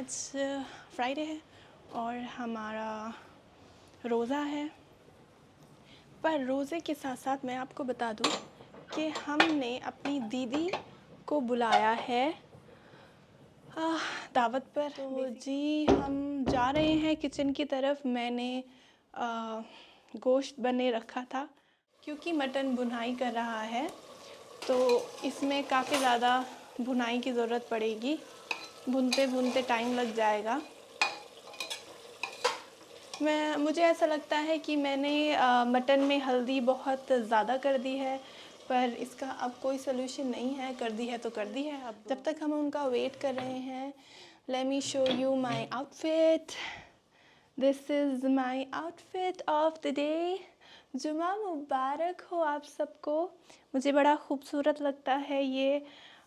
आज फ्राइडे है और हमारा रोज़ा है। पर रोज़े के साथ साथ मैं आपको बता दूं कि हमने अपनी दीदी को बुलाया है दावत पर। तो जी हम जा रहे हैं किचन की तरफ। मैंने गोश्त बने रखा था क्योंकि मटन भुनाई कर रहा है, तो इसमें काफ़ी ज़्यादा भुनाई की ज़रूरत पड़ेगी। भुनते भुनते टाइम लग जाएगा। मुझे ऐसा लगता है कि मैंने मटन में हल्दी बहुत ज़्यादा कर दी है, पर इसका अब कोई सलूशन नहीं है। कर दी है तो कर दी है। अब जब तक हम उनका वेट कर रहे हैं, let me show you my outfit. This is my outfit of the day. जुमा मुबारक हो आप सबको। मुझे बड़ा खूबसूरत लगता है ये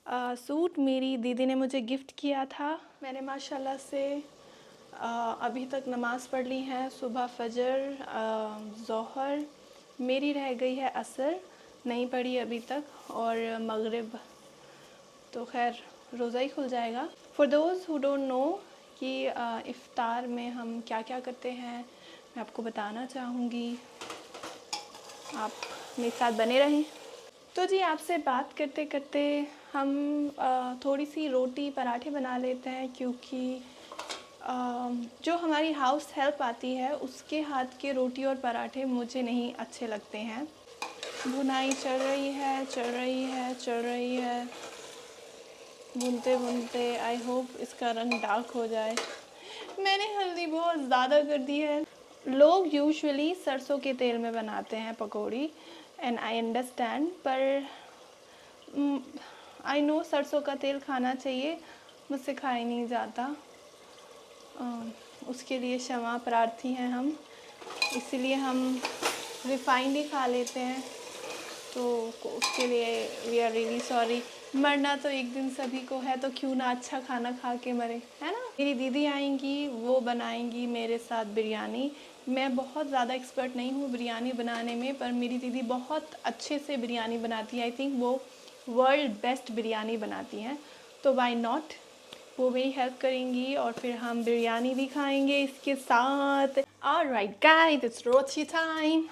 सूट। मेरी दीदी ने मुझे गिफ्ट किया था। मैंने माशाल्लाह से अभी तक नमाज़ पढ़ ली है। सुबह फजर, ज़ोहर, मेरी रह गई है असर नहीं पढ़ी अभी तक, और मगरिब तो खैर रोज़ा ही खुल जाएगा। For those who don't know कि इफ़्तार में हम क्या क्या करते हैं, मैं आपको बताना चाहूँगी। आप मेरे साथ बने रहें। तो जी आपसे बात करते करते हम थोड़ी सी रोटी पराठे बना लेते हैं, क्योंकि जो हमारी हाउस हेल्प आती है उसके हाथ के रोटी और पराठे मुझे नहीं अच्छे लगते हैं। भुनाई चल रही है, चल रही है, चल रही है, भूनते भूनते आई होप इसका रंग डार्क हो जाए। मैंने हल्दी बहुत ज़्यादा कर दी है। लोग यूजुअली सरसों के तेल में बनाते हैं पकौड़ी, एंड आई अंडरस्टैंड, पर आई नो सरसों का तेल खाना चाहिए, मुझसे खाया नहीं जाता। उसके लिए क्षमा प्रार्थी हैं हम, इसीलिए हम रिफाइंड ही खा लेते हैं। तो उसके लिए वी आर रियली सॉरी। मरना तो एक दिन सभी को है, तो क्यों ना अच्छा खाना खा के मरे, है ना। मेरी दीदी आएंगी, वो बनाएंगी मेरे साथ बिरयानी। मैं बहुत ज़्यादा एक्सपर्ट नहीं हूँ बिरयानी बनाने में, पर मेरी दीदी बहुत अच्छे से बिरयानी बनाती है। आई थिंक वो वर्ल्ड बेस्ट बिरयानी बनाती हैं, तो वाई नॉट, वो मेरी हेल्प करेंगी और फिर हम बिरयानी भी खाएंगे इसके साथ। Alright guys, it's roti time.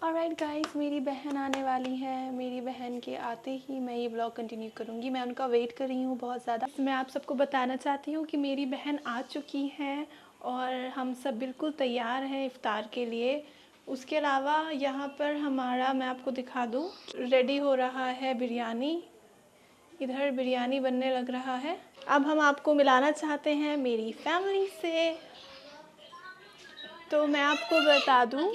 Alright guys, मेरी बहन आने वाली है। मेरी बहन के आते ही मैं ये ब्लॉग कंटिन्यू करूँगी। मैं उनका वेट कर रही हूँ बहुत ज़्यादा। मैं आप सबको बताना चाहती हूँ कि मेरी बहन आ चुकी हैं और हम सब बिल्कुल तैयार हैं इफ़्तार के लिए। उसके अलावा यहाँ पर हमारा, मैं आपको दिखा दूँ, रेडी हो रहा है बिरयानी। इधर बिरयानी बनने लग रहा है। अब हम आपको मिलाना चाहते हैं मेरी फैमिली से। तो मैं आपको बता दूँ,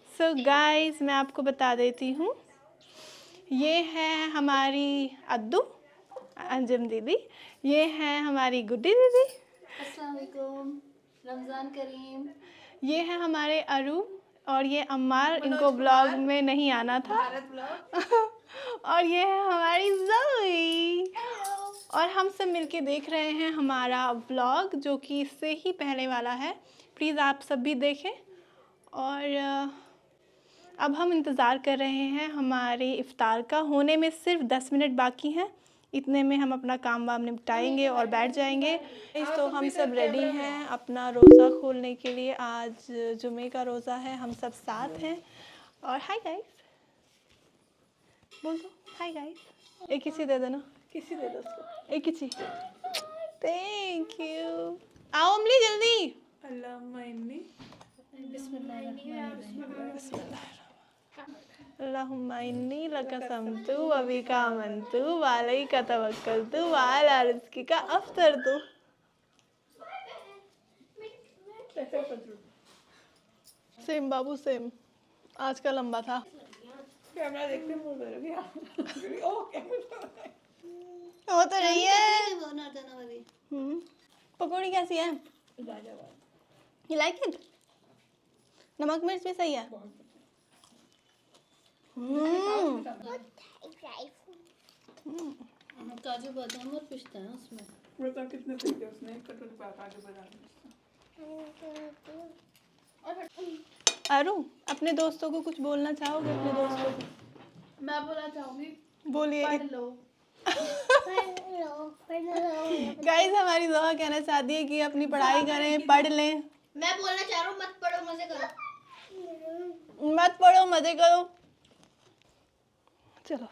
सो गाइस मैं आपको बता देती हूँ, ये है हमारी अद्दू अंजुम दीदी, ये है हमारी गुड्डी दीदी, अस्सलाम वालेकुम, रमज़ान करीम। ये है हमारे अरू, और ये अम्मार, इनको ब्लॉग में नहीं आना था। और ये है हमारी ज़ोई। और हम सब मिलके देख रहे हैं हमारा व्लॉग, जो कि इससे ही पहले वाला है। प्लीज़ आप सब भी देखें। और अब हम इंतज़ार कर रहे हैं हमारे इफ़्तार का। होने में सिर्फ 10 मिनट बाकी हैं। इतने में हम अपना काम वाम निपटाएंगे और बैठ जाएंगे। तो हम सब रेडी हैं अपना रोज़ा खोलने के लिए। आज जुमे का रोज़ा है, हम सब साथ हैं। और हाय गाइस बोल दो, हाय गाइस। एक किसी दे देना, किसी दे दो उसको, एक किसी। Thank you. आओ अमली जल्दी। अल्लाहुम्मा इन्नी लका समतु व बिका आमन्तु व अलैका तवक्कलतु व अला रिज़्क़िका अफ़्तरतु। सेम बाबू सेम, आज का लंबा था। कैमरा देखते वो तो नहीं है। पकौड़ी कैसी है? You like it? नमक मिर्च भी सही है। काजू बादाम और पिस्ता है उसमें। बता कितने फेंके उसने? एक कटोरी काजू बादाम। आरू, अपने दोस्तों को कुछ बोलना चाहोगे? अपने दोस्तों को मैं बोलना चाहूँगी बोलिए। पढ़ लो। गाइस, हमारी जोआ कहना चाहती है कि अपनी पढ़ाई करें, पढ़ लें। मैं बोलना चाह रहा हूँ मत पढ़ो, मजे करो। मत पढ़ो, मजे करो। चलो।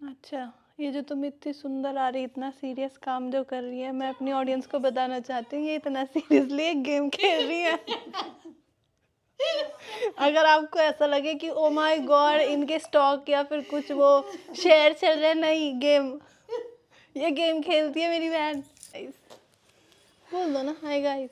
अच्छा, ये जो तुम इतनी सुंदर आ रही, इतना सीरियस काम जो कर रही है, मैं अपनी ऑडियंस को बताना चाहती हूँ ये इतना सीरियसली एक गेम खेल रही है। अगर आपको ऐसा लगे कि ओ माय गॉड इनके स्टॉक या फिर कुछ वो शेयर चल रहे, नहीं, ये गेम खेलती है मेरी बहन। बोल दो ना हाय गाइस।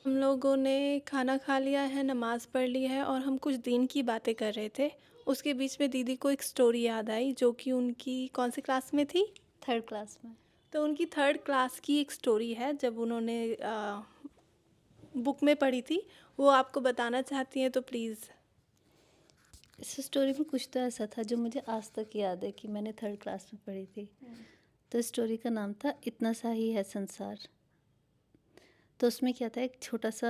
हम लोगों ने खाना खा लिया है, नमाज़ पढ़ ली है और हम कुछ दिन की बातें कर रहे थे। उसके बीच में दीदी को एक स्टोरी याद आई जो कि उनकी कौन सी क्लास में थी? 3rd क्लास में। तो उनकी 3rd क्लास की एक स्टोरी है जब उन्होंने बुक में पढ़ी थी, वो आपको बताना चाहती हैं तो प्लीज़। इस स्टोरी में कुछ तो ऐसा था जो मुझे आज तक याद है कि मैंने 3rd क्लास में पढ़ी थी। तो स्टोरी का नाम था इतना सा ही है संसार। तो उसमें क्या था, एक छोटा सा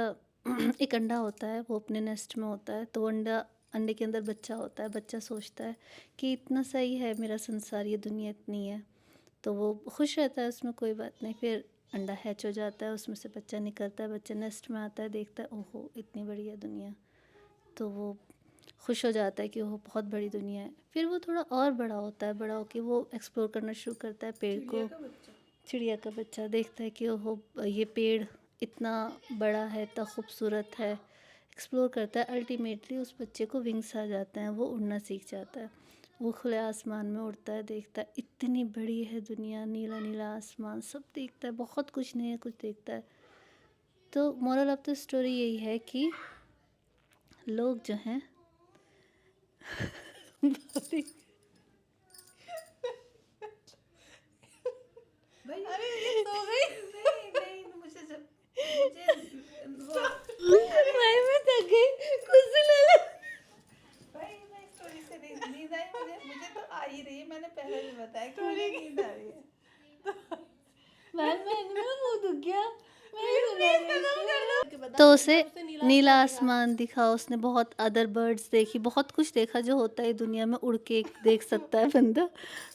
एक अंडा होता है, वो अपने नेस्ट में होता है। तो वो अंडे के अंदर बच्चा होता है। बच्चा सोचता है कि इतना सा ही है मेरा संसार, ये दुनिया इतनी है। तो वो खुश रहता है उसमें, कोई बात नहीं। फिर अंडा हैच हो जाता है, उसमें से बच्चा निकलता है, बच्चा नेस्ट में आता है, देखता है ओहो इतनी बड़ी है दुनिया। तो वो खुश हो जाता है कि ओह बहुत बड़ी दुनिया है। फिर वो थोड़ा और बड़ा होता है, बड़ा होकर वो एक्सप्लोर करना शुरू करता है पेड़ को। चिड़िया का बच्चा देखता है कि ओहो ये पेड़ इतना बड़ा है, इतना खूबसूरत है, एक्सप्लोर करता है। अल्टीमेटली उस बच्चे को विंग्स आ जाते हैं, वो उड़ना सीख जाता है। वो खुले आसमान में उड़ता है, देखता है इतनी बड़ी है दुनिया, नीला नीला आसमान, सब देखता है, बहुत कुछ नया कुछ देखता है। तो मोरल ऑफ द स्टोरी यही है कि लोग जो हैं अरे ये सो गई। नहीं मुझे भाई मैं थक गई, कुछ ले लो। भाई मैं स्टोरी से नींद आई मुझे तो आ ही रही है। मैंने पहले भी बताया कि मुझे नींद आ रही है। मेरा मुंह दुख गया। तो तो उसे नीला आसमान दिखा, उसने बहुत अदर बर्ड्स देखी, बहुत कुछ देखा जो होता है दुनिया में, उड़ के देख सकता है बंदा।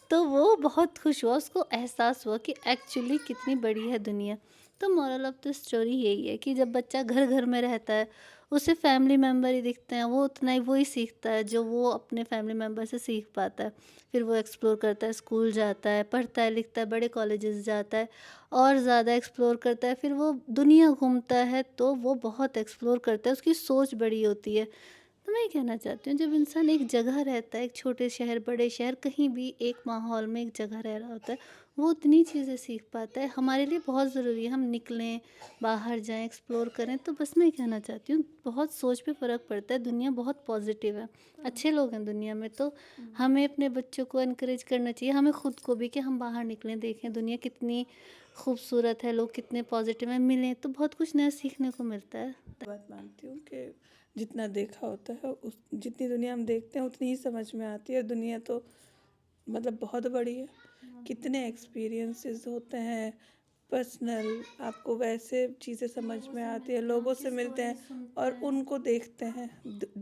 तो वो बहुत खुश हुआ, उसको एहसास हुआ कि एक्चुअली कितनी बड़ी है दुनिया। तो मोरल ऑफ द स्टोरी यही है कि जब बच्चा घर घर में रहता है, उसे फैमिली मेम्बर ही दिखते हैं, वो उतना ही वही सीखता है जो वो अपने फैमिली मेम्बर से सीख पाता है। फिर वो एक्सप्लोर करता है, स्कूल जाता है, पढ़ता है, लिखता है, बड़े कॉलेजेस जाता है और ज़्यादा एक्सप्लोर करता है। फिर वो दुनिया घूमता है तो वो बहुत एक्सप्लोर करता है, उसकी सोच बड़ी होती है। तो मैं ये कहना चाहती हूँ, जब इंसान एक जगह रहता है, एक छोटे शहर बड़े शहर कहीं भी एक माहौल में एक जगह रह रहा होता है, वो उतनी चीज़ें सीख पाता है। हमारे लिए बहुत ज़रूरी है हम निकलें, बाहर जाएं, एक्सप्लोर करें। तो बस मैं कहना चाहती हूँ बहुत सोच पे फ़र्क पड़ता है। दुनिया बहुत पॉजिटिव है, अच्छे लोग हैं दुनिया में। तो हमें अपने बच्चों को इनक्रेज करना चाहिए, हमें ख़ुद को भी, कि हम बाहर निकलें, देखें दुनिया कितनी खूबसूरत है, लोग कितने पॉजिटिव हैं, मिलें तो बहुत कुछ नया सीखने को मिलता है। बात मानती हूँ कि जितना देखा होता है उस जितनी दुनिया हम देखते हैं उतनी ही समझ में आती है। दुनिया तो मतलब बहुत बड़ी है, कितने एक्सपीरियंसेस होते हैं पर्सनल, आपको वैसे चीज़ें समझ में आती है। लोगों से मिलते हैं और उनको देखते हैं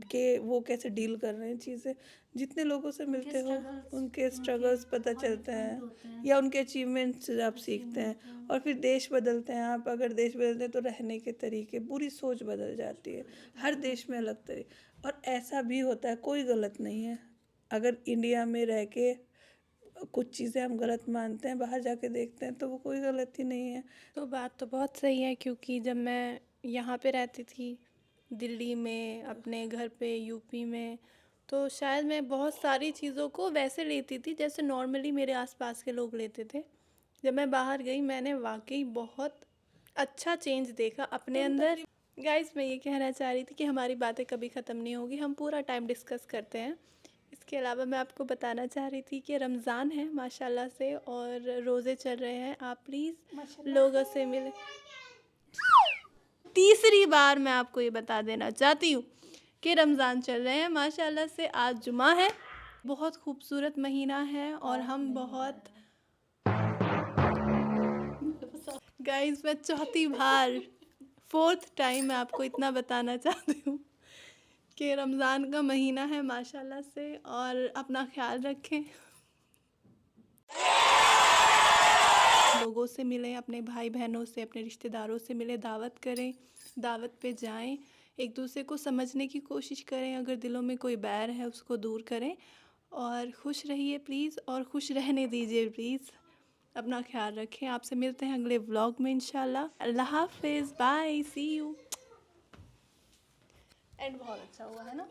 कि वो कैसे डील कर रहे हैं चीज़ें। जितने लोगों से मिलते हो उनके स्ट्रगल्स पता चलते हैं या उनके अचीवमेंट्स आप सीखते हैं। और फिर देश बदलते हैं आप, अगर देश बदलते हैं तो रहने के तरीके, पूरी सोच बदल जाती है। हर देश में अलग तरीके। और ऐसा भी होता है, कोई गलत नहीं है। अगर इंडिया में रह के कुछ चीज़ें हम गलत मानते हैं, बाहर जाके देखते हैं तो वो कोई गलती नहीं है। तो बात तो बहुत सही है, क्योंकि जब मैं यहाँ पे रहती थी दिल्ली में, अपने घर पे यूपी में, तो शायद मैं बहुत सारी चीज़ों को वैसे लेती थी जैसे नॉर्मली मेरे आसपास के लोग लेते थे। जब मैं बाहर गई मैंने वाकई बहुत अच्छा चेंज देखा अपने अंदर। गाइस, मैं ये कहना चाह रही थी कि हमारी बातें कभी ख़त्म नहीं होगी, हम पूरा टाइम डिस्कस करते हैं। इसके अलावा मैं आपको बताना चाह रही थी कि रमज़ान है माशाल्लाह से और रोज़े चल रहे हैं। आप प्लीज़ लोगों से मिले। तीसरी बार मैं आपको ये बता देना चाहती हूँ कि रमज़ान चल रहे हैं माशाल्लाह से। आज जुमा है, बहुत खूबसूरत महीना है और हम बहुत गाइस, मैं चौथी बार, फोर्थ टाइम मैं आपको इतना बताना चाहती हूँ कि रमज़ान का महीना है माशाल्लाह से, और अपना ख्याल रखें, लोगों से मिलें, अपने भाई बहनों से, अपने रिश्तेदारों से मिलें, दावत करें, दावत पे जाएं, एक दूसरे को समझने की कोशिश करें, अगर दिलों में कोई बैर है उसको दूर करें, और खुश रहिए प्लीज़, और खुश रहने दीजिए प्लीज़। अपना ख्याल रखें। आपसे मिलते हैं अगले व्लॉग में इंशाल्लाह। अल्लाह हाफिज़, बाय, सी यू। एंड बहुत अच्छा हुआ है ना।